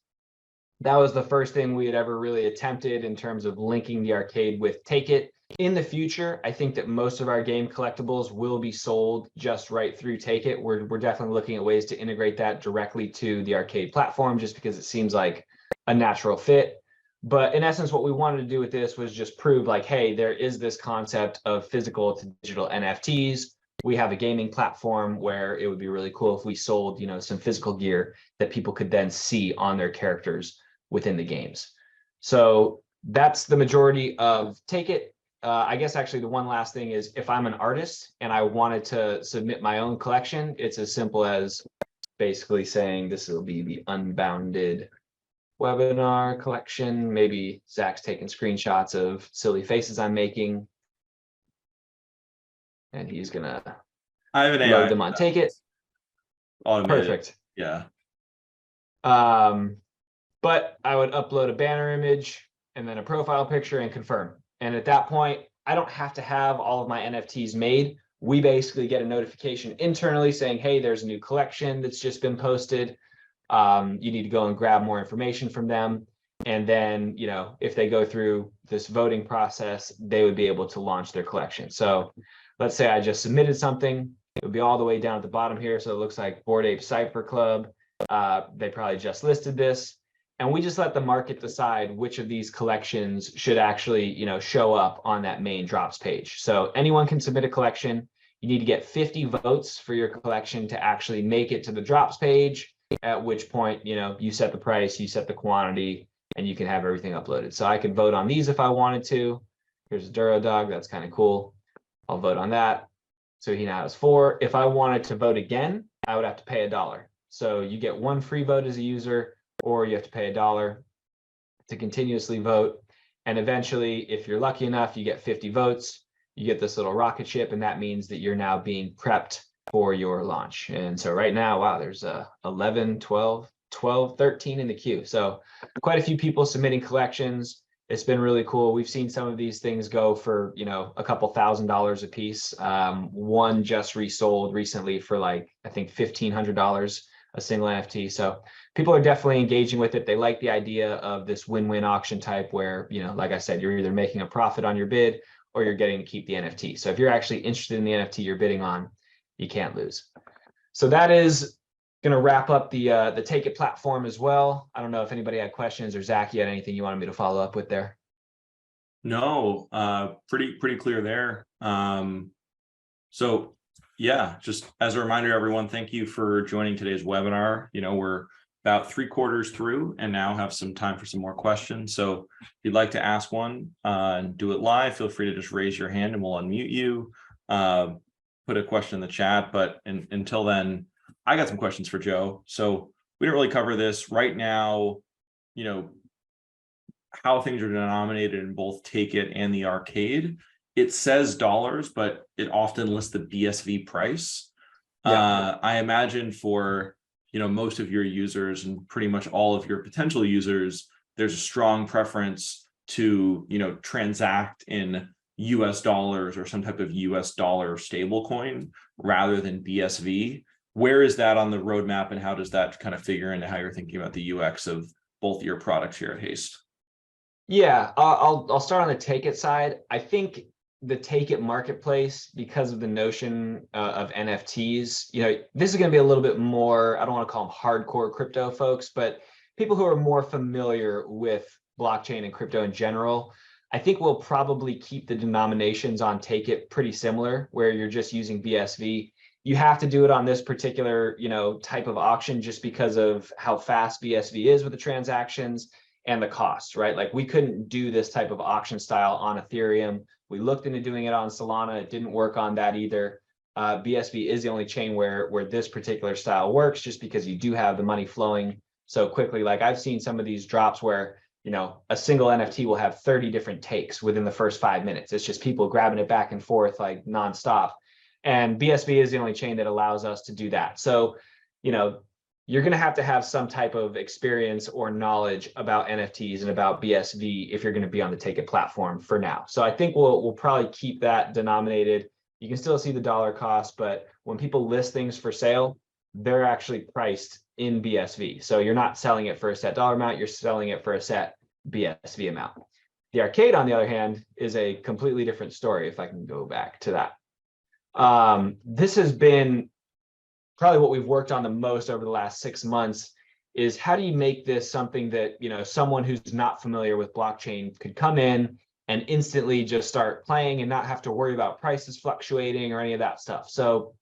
that was the first thing we had ever really attempted in terms of linking the arcade with Take It. In the future, I think that most of our game collectibles will be sold just right through Take It. We're definitely looking at ways to integrate that directly to the arcade platform, just because it seems like a natural fit. But in essence, what we wanted to do with this was just prove hey, there is this concept of physical to digital NFTs. We have a gaming platform where it would be really cool if we sold, some physical gear that people could then see on their characters within the games. So that's the majority of Take It. I guess actually the one last thing is if I'm an artist and I wanted to submit my own collection, it's as simple as basically saying this will be the Unbounded webinar collection. Maybe Zach's taking screenshots of silly faces I'm making, and he's gonna load them on Take It. Automated. Perfect. Yeah. But I would upload a banner image and then a profile picture and confirm. And at that point, I don't have to have all of my NFTs made. We basically get a notification internally saying, hey, there's a new collection that's just been posted. You need to go and grab more information from them. And then, if they go through this voting process, they would be able to launch their collection. So let's say I just submitted something. It would be all the way down at the bottom here. So it looks like Bored Ape Cypher Club. They probably just listed this. And we just let the market decide which of these collections should actually, show up on that main drops page. So anyone can submit a collection. You need to get 50 votes for your collection to actually make it to the drops page, at which point, you set the price, you set the quantity, and you can have everything uploaded. So I could vote on these if I wanted to. Here's a Duro Dog. That's kind of cool. I'll vote on that. So he now has 4. If I wanted to vote again, I would have to pay $1. So you get 1 free vote as a user, or you have to pay $1 to continuously vote. And eventually, if you're lucky enough, you get 50 votes, you get this little rocket ship, and that means that you're now being prepped for your launch. And so right now, wow, there's 11, 12, 13 in the queue. So quite a few people submitting collections. It's been really cool. We've seen some of these things go for, a couple $1,000s a piece. One just resold recently for I think $1,500 a single NFT. So people are definitely engaging with it. They like the idea of this win-win auction type where, like I said, you're either making a profit on your bid or you're getting to keep the NFT. So if you're actually interested in the NFT you're bidding on, you can't lose. So that is going to wrap up the Take It platform as well. I don't know if anybody had questions, or Zach, you had anything you wanted me to follow up with there? No, pretty clear there. So Yeah, just as a reminder, everyone, thank you for joining today's webinar. We're about 3/4 through and now have some time for some more questions. So if you'd like to ask one and do it live, feel free to just raise your hand and we'll unmute you. Put a question in the chat, but until then, I got some questions for Joe. So we didn't really cover this right now, how things are denominated in both Take It and the arcade. It says dollars, but it often lists the BSV price. Yeah. I imagine for most of your users and pretty much all of your potential users, there's a strong preference to transact in US dollars or some type of US dollar stable coin rather than BSV. Where is that on the roadmap, and how does that kind of figure into how you're thinking about the UX of both your products here at Haste? Yeah, I'll start on the Take It side. I think the Take It marketplace, because of the notion of NFTs, this is going to be a little bit more, I don't want to call them hardcore crypto folks, but people who are more familiar with blockchain and crypto in general. I think we'll probably keep the denominations on Take It pretty similar, where you're just using BSV. You have to do it on this particular, type of auction just because of how fast BSV is with the transactions and the cost, right? Like we couldn't do this type of auction style on Ethereum. We looked into doing it on Solana. It didn't work on that either. BSV is the only chain where this particular style works, just because you do have the money flowing so quickly. Like I've seen some of these drops where, a single NFT will have 30 different takes within the first 5 minutes. It's just people grabbing it back and forth like nonstop. And BSV is the only chain that allows us to do that. So, you're going to have some type of experience or knowledge about NFTs and about BSV if you're going to be on the Take It platform for now. So I think we'll probably keep that denominated. You can still see the dollar cost, but when people list things for sale, they're actually priced in BSV. So you're not selling it for a set dollar amount, you're selling it for a set BSV amount. The arcade, on the other hand, is a completely different story, if I can go back to that. This has been probably what we've worked on the most over the last 6 months, is how do you make this something that, someone who's not familiar with blockchain could come in and instantly just start playing and not have to worry about prices fluctuating or any of that stuff. So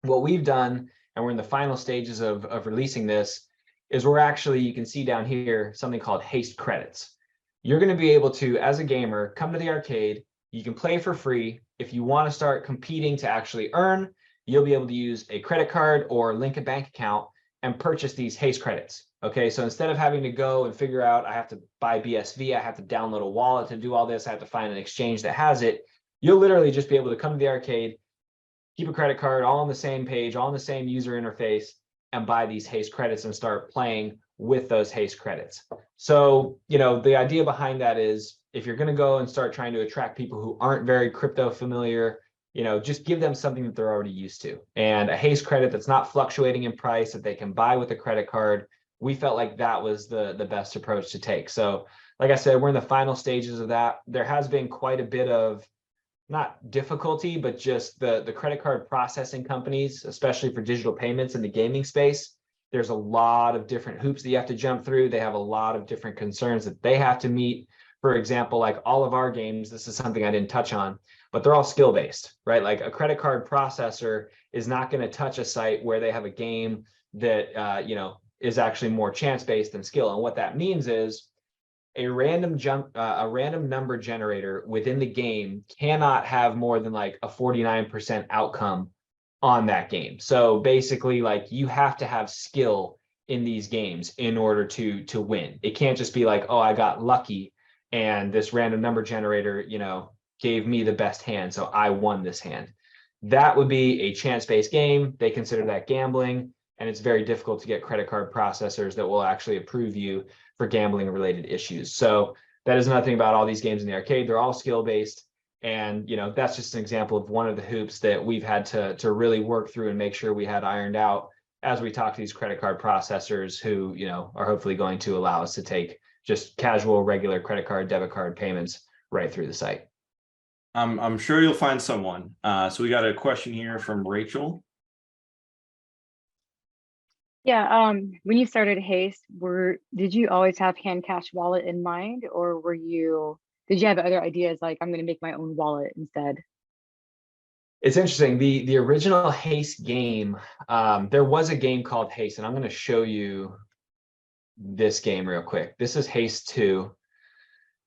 what we've done, and we're in the final stages of releasing this, is we're actually, you can see down here, something called Haste credits. You're going to be able to, as a gamer, come to the arcade. You can play for free. If you want to start competing to actually earn, you'll be able to use a credit card or link a bank account and purchase these Haste credits. Okay, so instead of having to go and figure out, I have to buy BSV, I have to download a wallet to do all this, I have to find an exchange that has it, you'll literally just be able to come to the arcade, keep a credit card, all on the same page, all on the same user interface, and buy these Haste credits and start playing with those Haste credits. So, the idea behind that is, if you're going to go and start trying to attract people who aren't very crypto familiar, just give them something that they're already used to. And a Haste credit that's not fluctuating in price, that they can buy with a credit card, we felt like that was the best approach to take. So like I said, we're in the final stages of that. There has been quite a bit of, not difficulty, but just the credit card processing companies, especially for digital payments in the gaming space. There's a lot of different hoops that you have to jump through. They have a lot of different concerns that they have to meet. For example, like all of our games, this is something I didn't touch on, but they're all skill-based, right? Like a credit card processor is not going to touch a site where they have a game that, is actually more chance-based than skill. And what that means is a random number generator within the game cannot have more than like a 49% outcome on that game. So basically, like, you have to have skill in these games in order to win. It can't just be like, oh, I got lucky and this random number generator, gave me the best hand, so I won this hand. That would be a chance-based game. They consider that gambling, and it's very difficult to get credit card processors that will actually approve you for gambling related issues. So that is another thing about all these games in the arcade. They're all skill-based. And, that's just an example of one of the hoops that we've had to really work through and make sure we had ironed out as we talk to these credit card processors who, are hopefully going to allow us to take just casual, regular credit card, debit card payments right through the site. I'm sure you'll find someone. So we got a question here from Rachel. Yeah, when you started Haste, did you always have hand cash wallet in mind, or did you have other ideas like, I'm going to make my own wallet instead? It's interesting. The original Haste game, there was a game called Haste, and I'm going to show you this game real quick. This is Haste 2.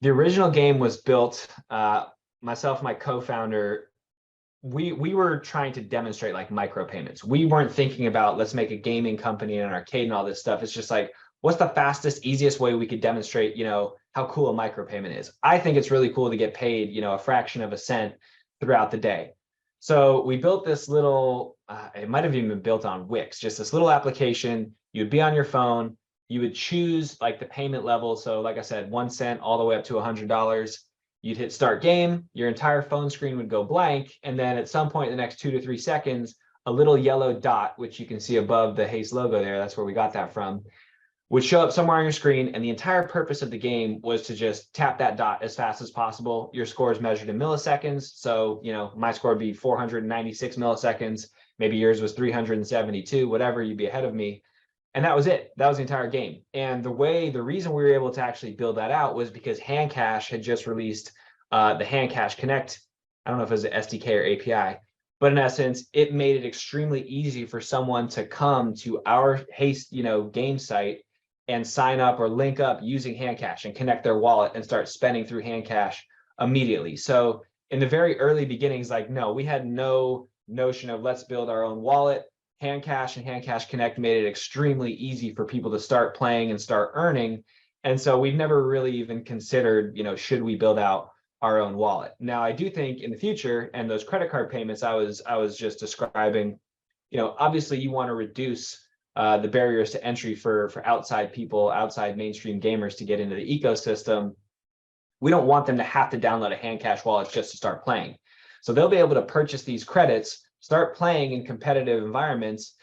The original game was built, myself and my co-founder, we were trying to demonstrate like micropayments. We weren't thinking about let's make a gaming company and an arcade and all this stuff. It's just like, what's the fastest, easiest way we could demonstrate, how cool a micropayment is. I think it's really cool to get paid, a fraction of a cent throughout the day. So we built this little, it might have even been built on Wix, just this little application. You'd be on your phone, you would choose like the payment level. So like I said, 1 cent all the way up to $100. You'd hit start game, your entire phone screen would go blank. And then at some point in the next 2 to 3 seconds, a little yellow dot, which you can see above the Haste logo there, that's where we got that from, would show up somewhere on your screen. And the entire purpose of the game was to just tap that dot as fast as possible. Your score is measured in milliseconds. So, my score would be 496 milliseconds. Maybe yours was 372, whatever, you'd be ahead of me. And that was it. That was the entire game. And the reason we were able to actually build that out was because Handcash had just released the Handcash Connect. I don't know if it was an SDK or API, but in essence, it made it extremely easy for someone to come to our Haste, game site and sign up or link up using Handcash and connect their wallet and start spending through Handcash immediately. So in the very early beginnings, we had no notion of let's build our own wallet. Handcash and Handcash Connect made it extremely easy for people to start playing and start earning. And so we've never really even considered, should we build out our own wallet? Now, I do think in the future, and those credit card payments I was just describing, obviously you want to reduce the barriers to entry for outside people, outside mainstream gamers to get into the ecosystem. We don't want them to have to download a Handcash wallet just to start playing. So they'll be able to purchase these credits, start playing in competitive environments.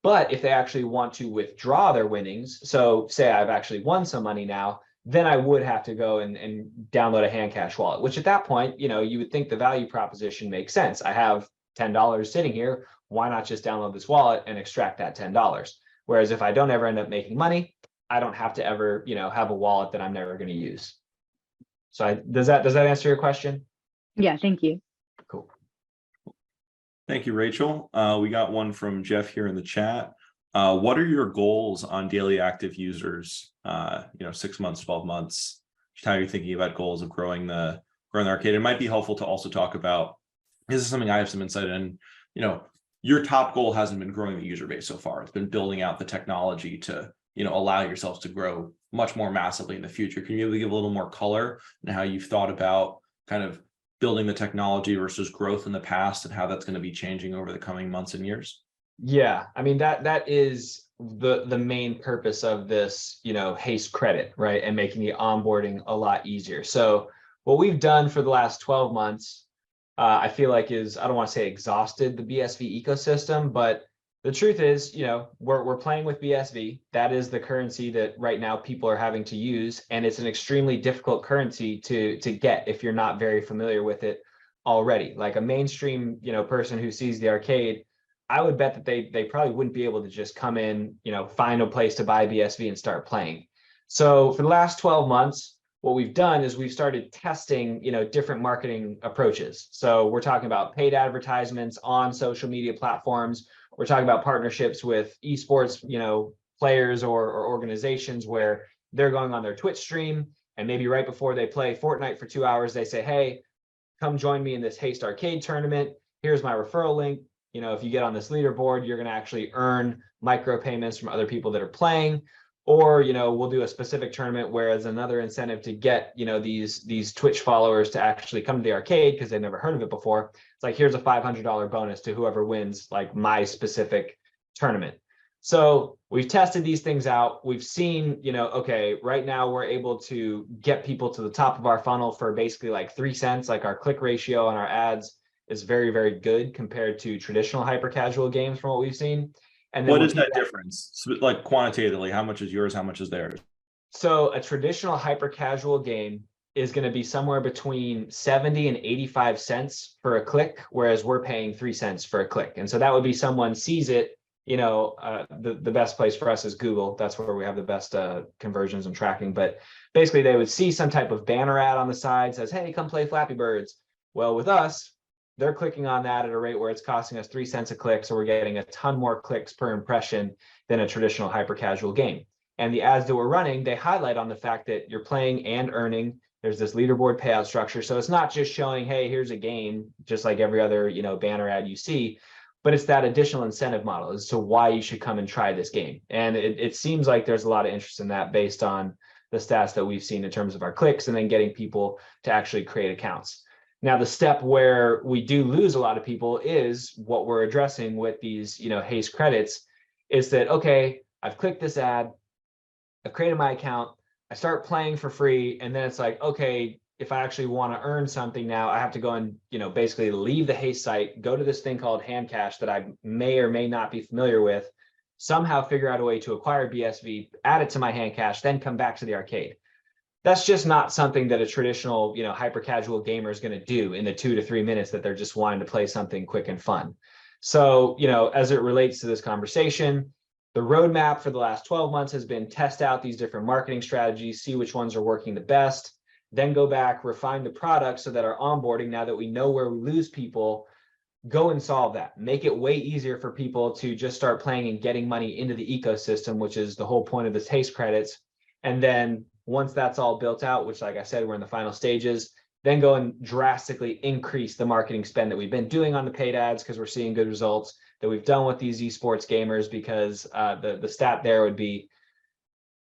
But if they actually want to withdraw their winnings, so say I've actually won some money now, then I would have to go and download a Handcash wallet, which at that point, you would think the value proposition makes sense. I have $10 sitting here. Why not just download this wallet and extract that $10? Whereas if I don't ever end up making money, I don't have to ever, have a wallet that I'm never going to use. So does that answer your question? Yeah, thank you. Cool. Thank you, Rachel. We got one from Jeff here in the chat. What are your goals on daily active users? 6 months, 12 months. Just how you're thinking about goals of growing the arcade. It might be helpful to also talk about. This is something I have some insight in. Your top goal hasn't been growing the user base so far. It's been building out the technology to allow yourselves to grow much more massively in the future. Can you maybe give a little more color on how you've thought about kind of building the technology versus growth in the past and how that's going to be changing over the coming months and years? Yeah, I mean, that is the main purpose of this, Haste credit, right? And making the onboarding a lot easier. So what we've done for the last 12 months, I feel like I don't want to say exhausted the BSV ecosystem, but the truth is, we're playing with BSV. That is the currency that right now people are having to use. And it's an extremely difficult currency to get if you're not very familiar with it already. Like a mainstream, person who sees the arcade, I would bet that they probably wouldn't be able to just come in, find a place to buy BSV and start playing. So for the last 12 months, what we've done is we've started testing, different marketing approaches. So we're talking about paid advertisements on social media platforms. We're talking about partnerships with esports, players or organizations where they're going on their Twitch stream, and maybe right before they play Fortnite for 2 hours, they say, hey, come join me in this Haste Arcade tournament. Here's my referral link. If you get on this leaderboard, you're going to actually earn micropayments from other people that are playing. Or, we'll do a specific tournament where as another incentive to get, these Twitch followers to actually come to the arcade because they've never heard of it before. It's like, here's a $500 bonus to whoever wins like my specific tournament. So we've tested these things out. We've seen, okay, right now we're able to get people to the top of our funnel for basically like 3 cents. Like our click ratio on our ads is very, very good compared to traditional hyper casual games from what we've seen. And then what is that difference? So, like quantitatively, how much is yours? How much is theirs? So a traditional hyper casual game is going to be somewhere between 70 and 85 cents for a click, whereas we're paying 3 cents for a click. And so that would be someone sees it, the best place for us is Google. That's where we have the best conversions and tracking. But basically they would see some type of banner ad on the side says, hey, come play Flappy Birds. Well, with us, they're clicking on that at a rate where it's costing us 3 cents a click. So we're getting a ton more clicks per impression than a traditional hyper casual game. And the ads that we're running, they highlight on the fact that you're playing and earning. There's this leaderboard payout structure. So it's not just showing, hey, here's a game, just like every other, banner ad you see, but it's that additional incentive model as to why you should come and try this game. And it seems like there's a lot of interest in that based on the stats that we've seen in terms of our clicks and then getting people to actually create accounts. Now, the step where we do lose a lot of people is what we're addressing with these, Haste credits, is that, okay, I've clicked this ad, I've created my account, I start playing for free, and then it's like, okay, if I actually want to earn something now, I have to go and, basically leave the Haste site, go to this thing called hand cash that I may or may not be familiar with, somehow figure out a way to acquire BSV, add it to my hand cash, then come back to the arcade. That's just not something that a traditional, hyper casual gamer is going to do in the 2 to 3 minutes that they're just wanting to play something quick and fun. So, as it relates to this conversation, the roadmap for the last 12 months has been test out these different marketing strategies, see which ones are working the best, then go back, refine the product so that our onboarding, now that we know where we lose people, go and solve that. Make it way easier for people to just start playing and getting money into the ecosystem, which is the whole point of this Haste credits. And then once that's all built out, which, like I said, we're in the final stages, then go and drastically increase the marketing spend that we've been doing on the paid ads because we're seeing good results, that we've done with these esports gamers, because the stat there would be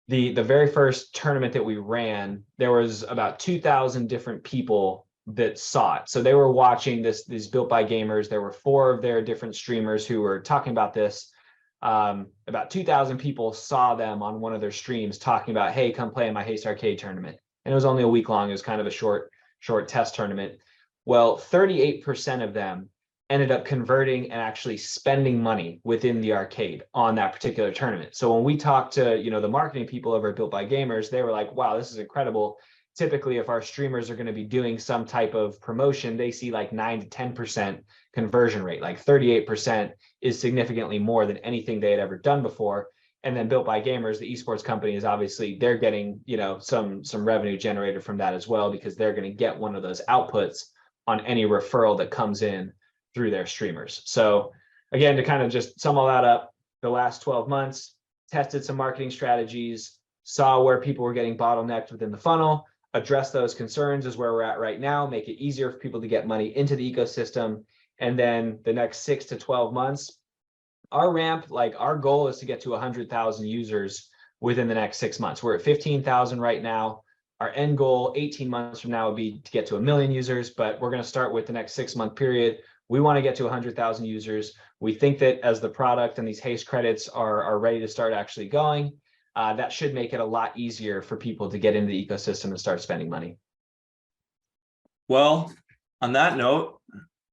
the very first tournament that we ran, there was about 2,000 different people that saw it. So they were watching these built by gamers. There were 4 of their different streamers who were talking about this. About 2,000 people saw them on one of their streams talking about, hey, come play in my Haste Arcade tournament. And it was only a week long. It was kind of a short test tournament. Well, 38% of them ended up converting and actually spending money within the arcade on that particular tournament. So when we talked to, the marketing people over at Built by Gamers, they were like, wow, this is incredible. Typically, if our streamers are going to be doing some type of promotion, they see like 9 to 10% conversion rate. Like 38% is significantly more than anything they had ever done before. And then Built by Gamers, the esports company, is obviously, they're getting, some revenue generated from that as well, because they're going to get one of those outputs on any referral that comes in through their streamers. So again, to kind of just sum all that up, the last 12 months, tested some marketing strategies, saw where people were getting bottlenecked within the funnel, address those concerns is where we're at right now, make it easier for people to get money into the ecosystem. And then the next 6 to 12 months, our ramp, like our goal is to get to 100,000 users within the next 6 months. We're at 15,000 right now. Our end goal 18 months from now would be to get to 1 million users, but we're going to start with the next 6-month period. We want to get to 100,000 users. We think that as the product and these Haste credits are ready to start actually going, that should make it a lot easier for people to get into the ecosystem and start spending money. Well, on that note,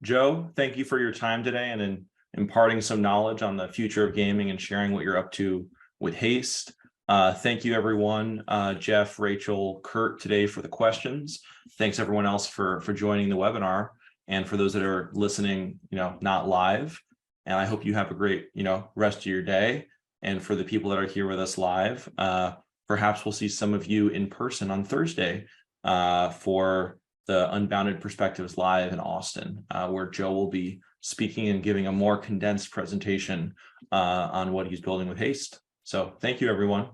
Joe, thank you for your time today and in imparting some knowledge on the future of gaming and sharing what you're up to with Haste. Thank you, everyone, Jeff, Rachel, Kurt today for the questions. Thanks everyone else for joining the webinar, and for those that are listening, not live. And I hope you have a great, rest of your day. And for the people that are here with us live, perhaps we'll see some of you in person on Thursday for the Unbounded Perspectives Live in Austin, where Joe will be speaking and giving a more condensed presentation on what he's building with Haste. So thank you, everyone.